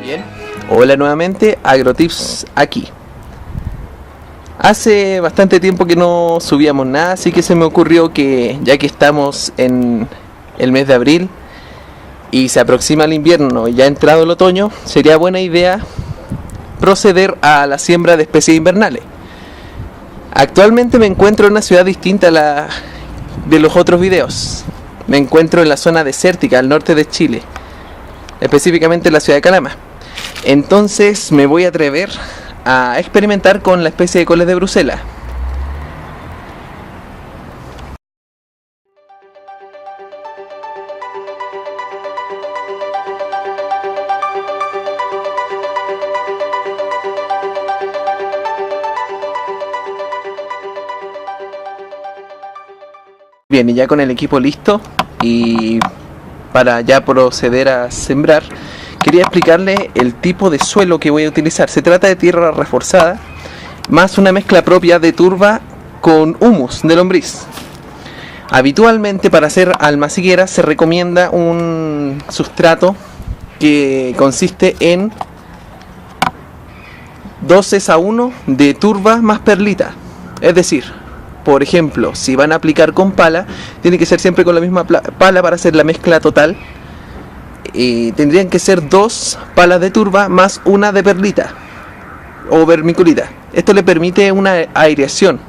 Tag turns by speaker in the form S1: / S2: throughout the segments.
S1: Bien, hola nuevamente, AgroTips aquí. Hace bastante tiempo que no subíamos nada, así que se me ocurrió que ya que estamos en el mes de abril y se aproxima el invierno y ya ha entrado el otoño, sería buena idea proceder a la siembra de especies invernales. Actualmente me encuentro en una ciudad distinta a la de los otros videos. Me encuentro en la zona desértica al norte de Chile, específicamente en la ciudad de Calama. Entonces me voy a atrever a experimentar con la especie de coles de Bruselas. Bien, y ya con el equipo listo y para ya proceder a sembrar, quería explicarle el tipo de suelo que voy a utilizar. Se trata de tierra reforzada más una mezcla propia de turba con humus de lombriz. Habitualmente para hacer almacigueras se recomienda un sustrato que consiste en 2:1 de turba más perlita. Es decir, por ejemplo, si van a aplicar con pala, tiene que ser siempre con la misma pala para hacer la mezcla total. Tendrían que ser 2 palas de turba más una de perlita o vermiculita. Esto le permite una aireación.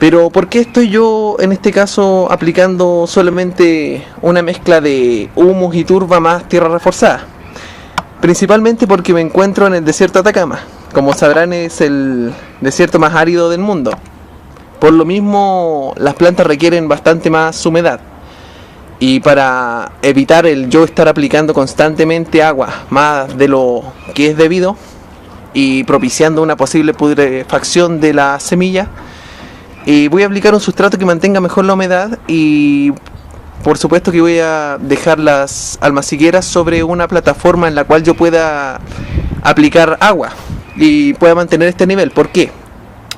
S1: Pero ¿por qué estoy yo en este caso aplicando solamente una mezcla de humus y turba más tierra reforzada? Principalmente porque me encuentro en el desierto de Atacama. Como sabrán, es el desierto más árido del mundo. Por lo mismo, las plantas requieren bastante más humedad. Y para evitar el yo estar aplicando constantemente agua más de lo que es debido y propiciando una posible putrefacción de la semilla, voy a aplicar un sustrato que mantenga mejor la humedad y por supuesto que voy a dejar las almacigueras sobre una plataforma en la cual yo pueda aplicar agua y pueda mantener este nivel. ¿Por qué?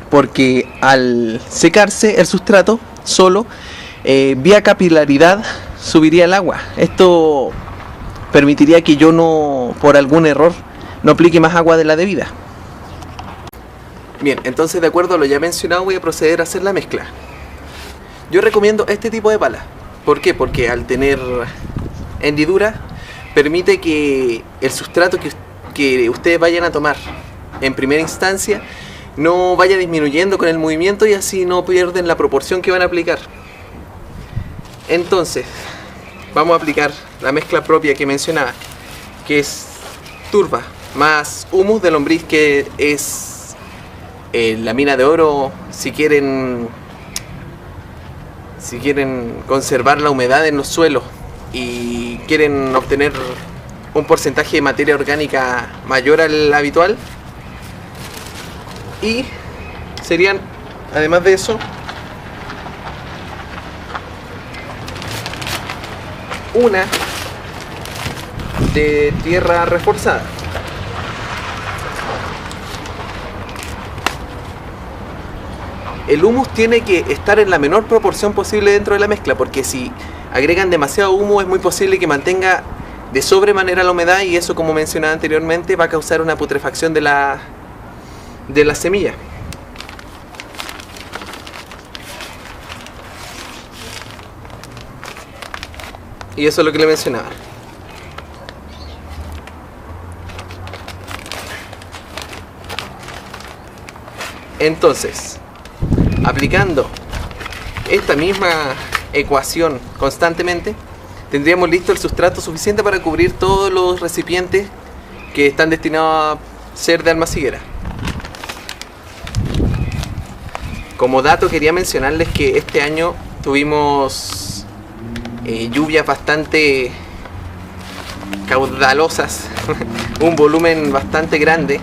S1: Porque al secarse el sustrato solo, vía capilaridad subiría el agua. Esto permitiría que yo no, por algún error, no aplique más agua de la debida. Bien, entonces de acuerdo a lo ya mencionado voy a proceder a hacer la mezcla. Yo recomiendo este tipo de pala. ¿Por qué? Porque al tener hendidura permite que el sustrato que ustedes vayan a tomar en primera instancia no vaya disminuyendo con el movimiento y así no pierden la proporción que van a aplicar. Entonces vamos a aplicar la mezcla propia que mencionaba, que es turba más humus de lombriz, que es la mina de oro si quieren conservar la humedad en los suelos y quieren obtener un porcentaje de materia orgánica mayor al habitual. Y serían, además de eso, una de tierra reforzada. El humus tiene que estar en la menor proporción posible dentro de la mezcla, porque si agregan demasiado humus es muy posible que mantenga de sobremanera la humedad y eso, como mencionaba anteriormente, va a causar una putrefacción de la semilla. Y eso es lo que le mencionaba. Entonces, aplicando esta misma ecuación constantemente, tendríamos listo el sustrato suficiente para cubrir todos los recipientes que están destinados a ser de almaciguera. Como dato quería mencionarles que este año tuvimos lluvias bastante caudalosas, un volumen bastante grande.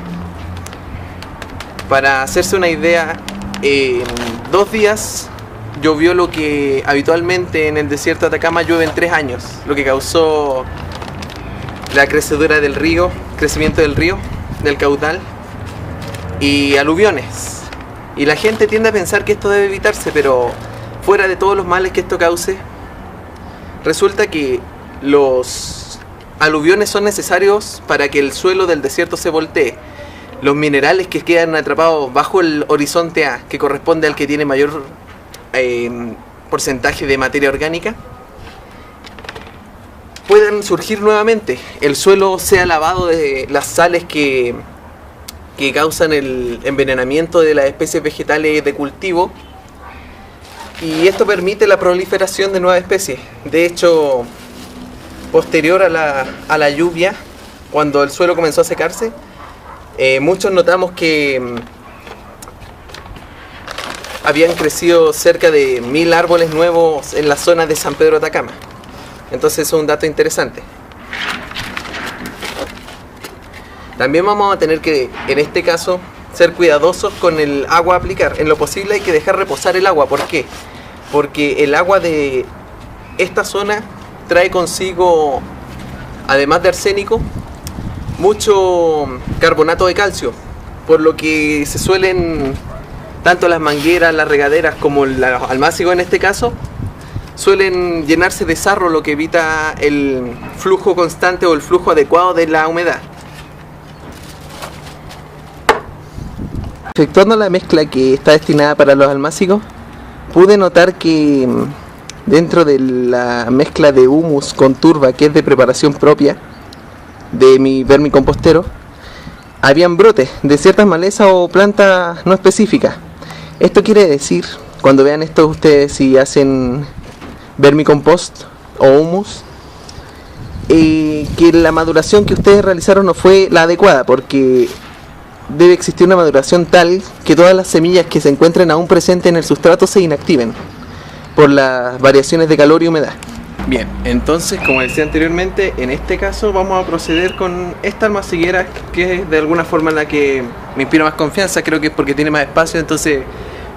S1: Para hacerse una idea, en 2 días llovió lo que habitualmente en el desierto de Atacama llueve en 3 años, lo que causó la crecimiento del río, del caudal y aluviones. Y la gente tiende a pensar que esto debe evitarse, pero fuera de todos los males que esto cause, resulta que los aluviones son necesarios para que el suelo del desierto se voltee. Los minerales que quedan atrapados bajo el horizonte A, que corresponde al que tiene mayor porcentaje de materia orgánica, puedan surgir nuevamente. El suelo sea lavado de las sales que causan el envenenamiento de las especies vegetales de cultivo, y esto permite la proliferación de nuevas especies. De hecho, posterior a la lluvia, cuando el suelo comenzó a secarse, muchos notamos que habían crecido cerca de 1000 árboles nuevos en la zona de San Pedro de Atacama. Entonces es un dato interesante. También vamos a tener que, en este caso, ser cuidadosos con el agua a aplicar. En lo posible hay que dejar reposar el agua. ¿Por qué? Porque el agua de esta zona trae consigo, además de arsénico, mucho carbonato de calcio, por lo que se suelen, tanto las mangueras, las regaderas como el almácigo en este caso, suelen llenarse de sarro, lo que evita el flujo constante o el flujo adecuado de la humedad. Efectuando la mezcla que está destinada para los almácigos, pude notar que dentro de la mezcla de humus con turba, que es de preparación propia de mi vermicompostero, habían brotes de ciertas malezas o plantas no específicas. Esto quiere decir, cuando vean esto ustedes si hacen vermicompost o humus, que la maduración que ustedes realizaron no fue la adecuada, porque debe existir una maduración tal que todas las semillas que se encuentren aún presentes en el sustrato se inactiven por las variaciones de calor y humedad. Bien, entonces, como decía anteriormente, en este caso vamos a proceder con esta almaciguera, que es de alguna forma la que me inspira más confianza. Creo que es porque tiene más espacio, entonces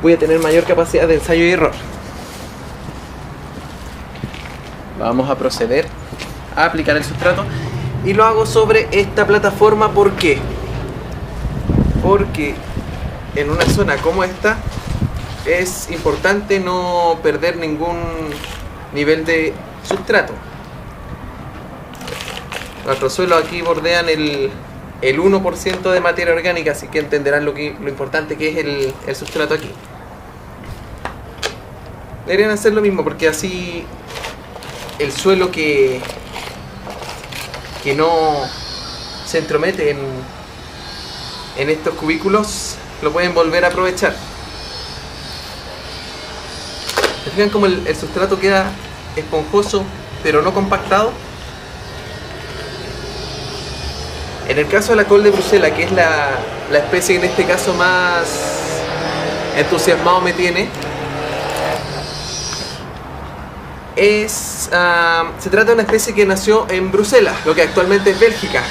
S1: voy a tener mayor capacidad de ensayo y error. Vamos a proceder a aplicar el sustrato y lo hago sobre esta plataforma. ¿Por qué? Porque en una zona como esta es importante no perder ningún nivel de sustrato. Nuestros suelos aquí bordean el 1% de materia orgánica, así que entenderán lo importante que es el sustrato aquí. Deberían hacer lo mismo, porque así el suelo que no se entromete en estos cubículos lo pueden volver a aprovechar. ¿Se fijan cómo el sustrato queda esponjoso pero no compactado? En el caso de la col de Bruselas, que es la especie que en este caso más entusiasmado me tiene, se trata de una especie que nació en Bruselas, lo que actualmente es Bélgica.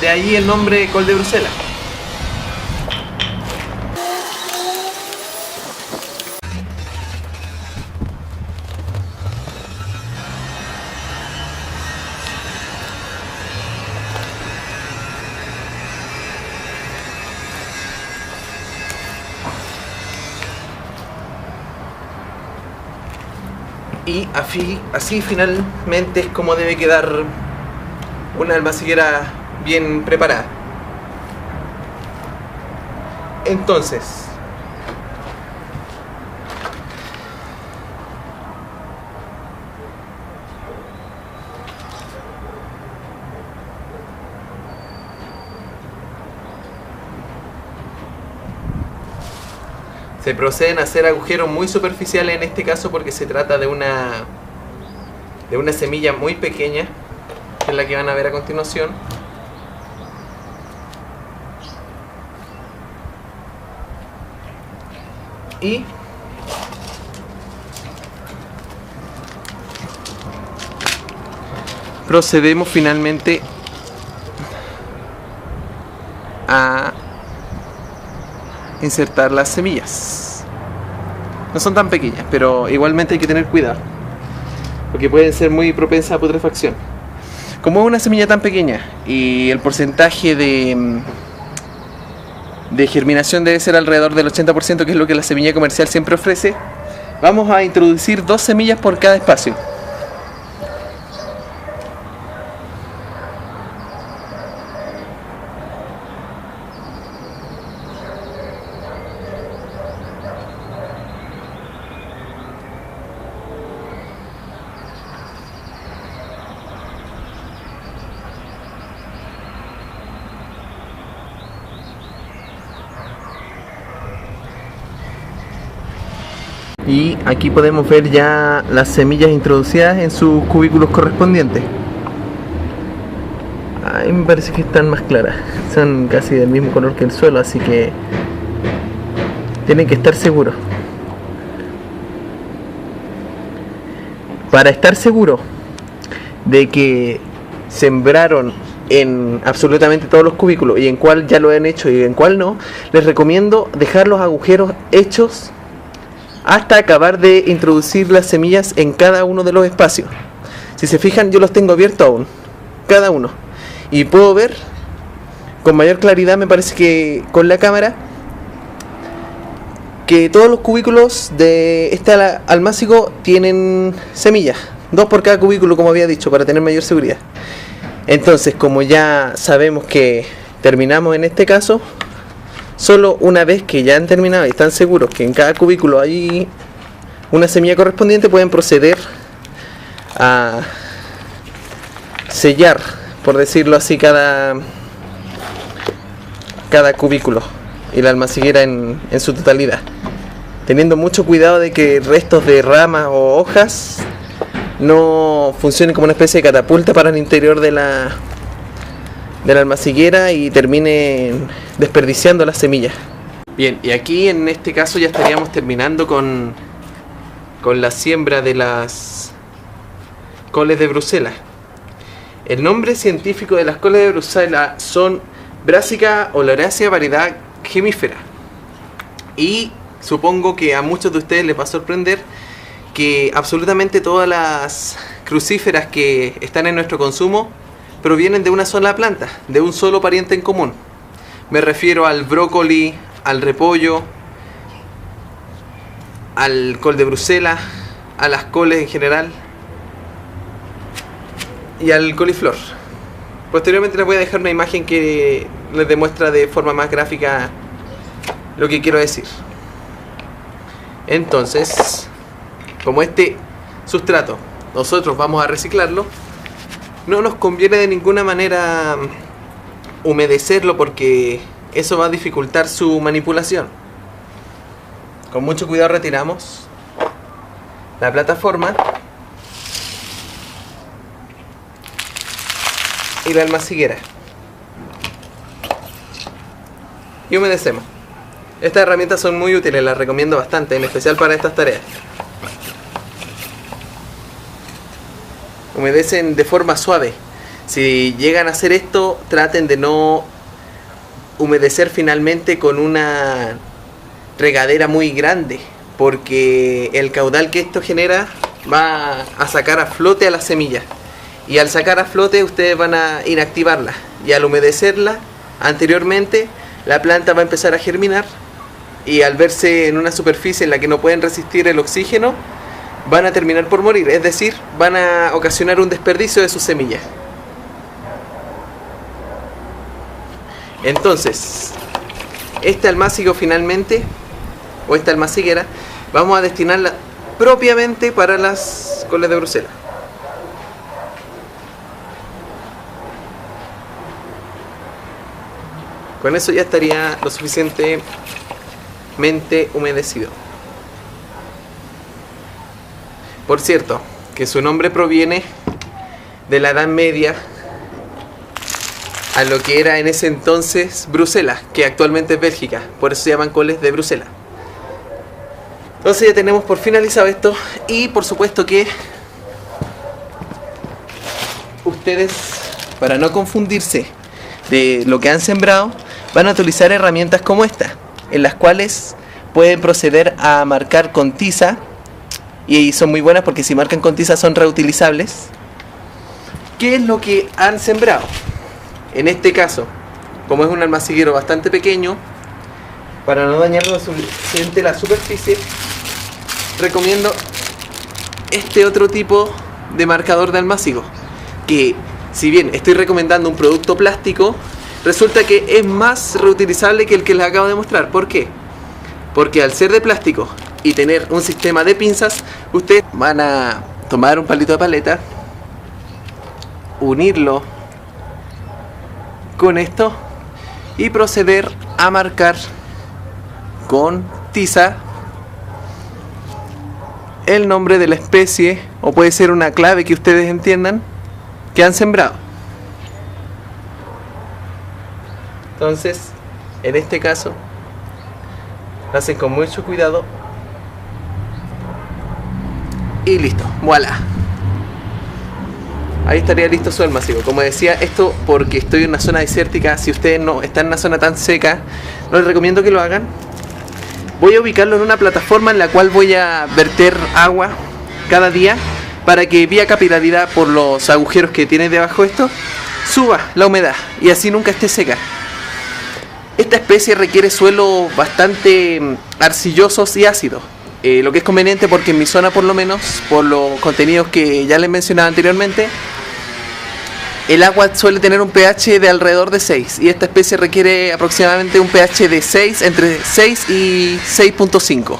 S1: De ahí el nombre col de Bruselas. Y así finalmente es como debe quedar una almaciguera bien preparada. Entonces, se proceden a hacer agujeros muy superficiales en este caso, porque se trata de una semilla muy pequeña, que es la que van a ver a continuación. Y procedemos finalmente a insertar las semillas. No son tan pequeñas, pero igualmente hay que tener cuidado, porque pueden ser muy propensas a putrefacción. Como es una semilla tan pequeña y el porcentaje de germinación debe ser alrededor del 80%, que es lo que la semilla comercial siempre ofrece, vamos a introducir 2 semillas por cada espacio. Y aquí podemos ver ya las semillas introducidas en sus cubículos correspondientes. Ahí me parece que están más claras, son casi del mismo color que el suelo, así que tienen que estar seguros. Para estar seguro de que sembraron en absolutamente todos los cubículos y en cuál ya lo han hecho y en cuál no, les recomiendo dejar los agujeros hechos hasta acabar de introducir las semillas en cada uno de los espacios. Si se fijan, yo los tengo abiertos aún, cada uno, y puedo ver con mayor claridad, me parece que con la cámara, que todos los cubículos de este almácigo tienen semillas, 2 por cada cubículo, como había dicho, para tener mayor seguridad. Entonces, como ya sabemos que terminamos en este caso, solo una vez que ya han terminado y están seguros que en cada cubículo hay una semilla correspondiente, pueden proceder a sellar, por decirlo así, cada cubículo y la almaciguera en su totalidad, teniendo mucho cuidado de que restos de ramas o hojas no funcionen como una especie de catapulta para el interior de la almaciguera y terminen desperdiciando las semillas. Bien, y aquí en este caso ya estaríamos terminando con la siembra de las coles de Bruselas. El nombre científico de las coles de Bruselas son Brassica oleracea, variedad gemífera. Y supongo que a muchos de ustedes les va a sorprender que absolutamente todas las crucíferas que están en nuestro consumo provienen de una sola planta, de un solo pariente en común. Me refiero al brócoli, al repollo, al col de Bruselas, a las coles en general y al coliflor. Posteriormente les voy a dejar una imagen que les demuestra de forma más gráfica lo que quiero decir. Entonces, como este sustrato nosotros vamos a reciclarlo, no nos conviene de ninguna manera humedecerlo porque eso va a dificultar su manipulación. Con mucho cuidado retiramos la plataforma y la almaciguera y humedecemos. Estas herramientas son muy útiles, las recomiendo bastante, en especial para estas tareas. Humedecen de forma suave. Si llegan a hacer esto, traten de no humedecer finalmente con una regadera muy grande, porque el caudal que esto genera va a sacar a flote a las semillas, y al sacar a flote ustedes van a inactivarla, y al humedecerla anteriormente la planta va a empezar a germinar, y al verse en una superficie en la que no pueden resistir el oxígeno, van a terminar por morir, es decir, van a ocasionar un desperdicio de sus semillas. Entonces, este almácigo finalmente, o esta almaciguera, vamos a destinarla propiamente para las coles de Bruselas. Con eso ya estaría lo suficientemente humedecido. Por cierto, que su nombre proviene de la Edad Media a lo que era en ese entonces Bruselas, que actualmente es Bélgica, por eso se llaman coles de Bruselas. Entonces ya tenemos por finalizado esto, y por supuesto que ustedes, para no confundirse de lo que han sembrado, van a utilizar herramientas como esta, en las cuales pueden proceder a marcar con tiza, y son muy buenas porque si marcan con tiza son reutilizables, qué es lo que han sembrado. En este caso, como es un almaciguero bastante pequeño, para no dañar lo suficiente la superficie, recomiendo este otro tipo de marcador de almácigo, que si bien estoy recomendando un producto plástico, resulta que es más reutilizable que el que les acabo de mostrar. ¿Por qué? Porque al ser de plástico y tener un sistema de pinzas, ustedes van a tomar un palito de paleta, unirlo con esto y proceder a marcar con tiza el nombre de la especie, o puede ser una clave que ustedes entiendan, que han sembrado. Entonces, en este caso, lo hacen con mucho cuidado. Y listo, voilà. Ahí estaría listo su almacigo. Como decía, esto porque estoy en una zona desértica. Si ustedes no están en una zona tan seca, no les recomiendo que lo hagan. Voy a ubicarlo en una plataforma en la cual voy a verter agua cada día para que vía capilaridad por los agujeros que tiene debajo esto suba la humedad y así nunca esté seca. Esta especie requiere suelos bastante arcillosos y ácidos, lo que es conveniente porque en mi zona, por lo menos, por los contenidos que ya les mencionaba anteriormente, el agua suele tener un pH de alrededor de 6 y esta especie requiere aproximadamente un pH de 6, entre 6 y 6.5.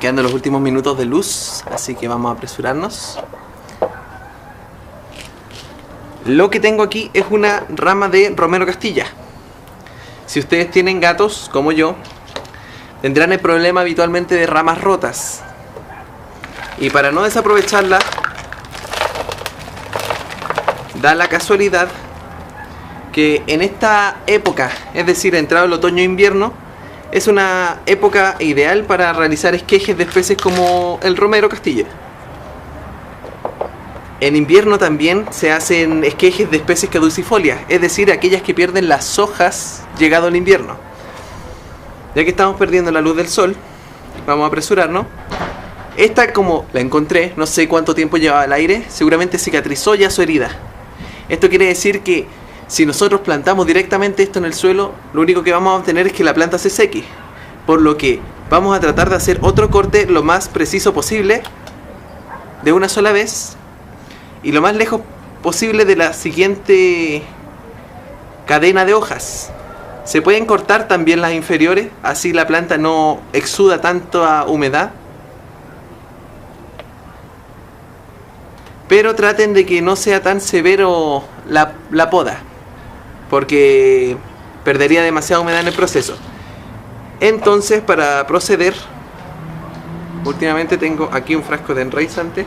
S1: Quedando los últimos minutos de luz, así que vamos a apresurarnos. Lo que tengo aquí es una rama de Romero Castilla. Si ustedes tienen gatos, como yo, tendrán el problema habitualmente de ramas rotas. Y para no desaprovecharla, da la casualidad que en esta época, es decir, entrado el otoño e invierno, es una época ideal para realizar esquejes de especies como el Romero Castilla. En invierno también se hacen esquejes de especies caducifolias, es decir, aquellas que pierden las hojas llegado el invierno. Ya que estamos perdiendo la luz del sol, vamos a apresurarnos. Esta, como la encontré, no sé cuánto tiempo llevaba al aire, seguramente cicatrizó ya su herida. Esto quiere decir que si nosotros plantamos directamente esto en el suelo, lo único que vamos a obtener es que la planta se seque. Por lo que vamos a tratar de hacer otro corte lo más preciso posible, de una sola vez, y lo más lejos posible de la siguiente cadena de hojas. Se pueden cortar también las inferiores, así la planta no exuda tanta humedad. Pero traten de que no sea tan severo la poda, porque perdería demasiada humedad en el proceso. Entonces, para proceder, últimamente tengo aquí un frasco de enraizante.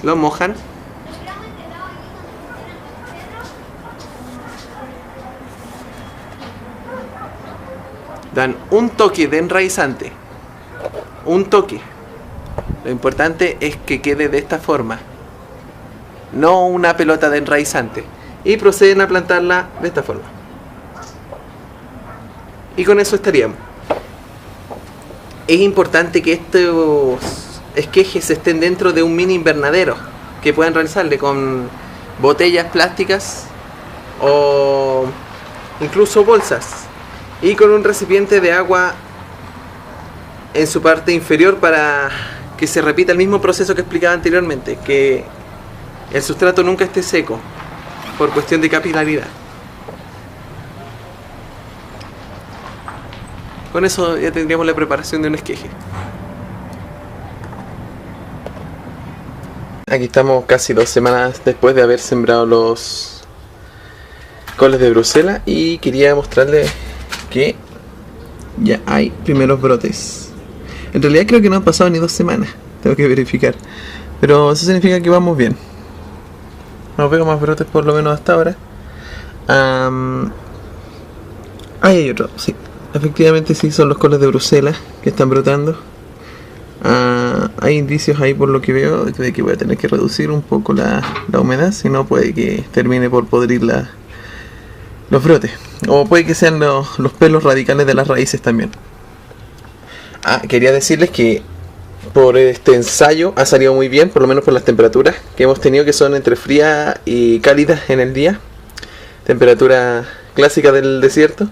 S1: Lo mojan. Dan un toque de enraizante. Un toque. Lo importante es que quede de esta forma, no una pelota de enraizante. Y proceden a plantarla de esta forma. Y con eso estaríamos. Es importante que estos esquejes estén dentro de un mini invernadero que puedan realizarle con botellas plásticas o incluso bolsas, y con un recipiente de agua en su parte inferior para que se repita el mismo proceso que explicaba anteriormente, que el sustrato nunca esté seco por cuestión de capilaridad. Con eso ya tendríamos la preparación de un esqueje. Aquí estamos casi 2 semanas después de haber sembrado los coles de Bruselas y quería mostrarles que ya hay primeros brotes. En realidad creo que no han pasado ni 2 semanas, tengo que verificar, pero eso significa que vamos bien. No veo más brotes por lo menos hasta ahora. Ahí hay otro, sí, efectivamente sí, son los coles de Bruselas que están brotando. Hay indicios ahí por lo que veo de que voy a tener que reducir un poco la humedad, si no puede que termine por podrir los brotes, o puede que sean los pelos radicales de las raíces también. Quería decirles que por este ensayo ha salido muy bien, por lo menos por las temperaturas que hemos tenido, que son entre frías y cálidas en el día, temperatura clásica del desierto.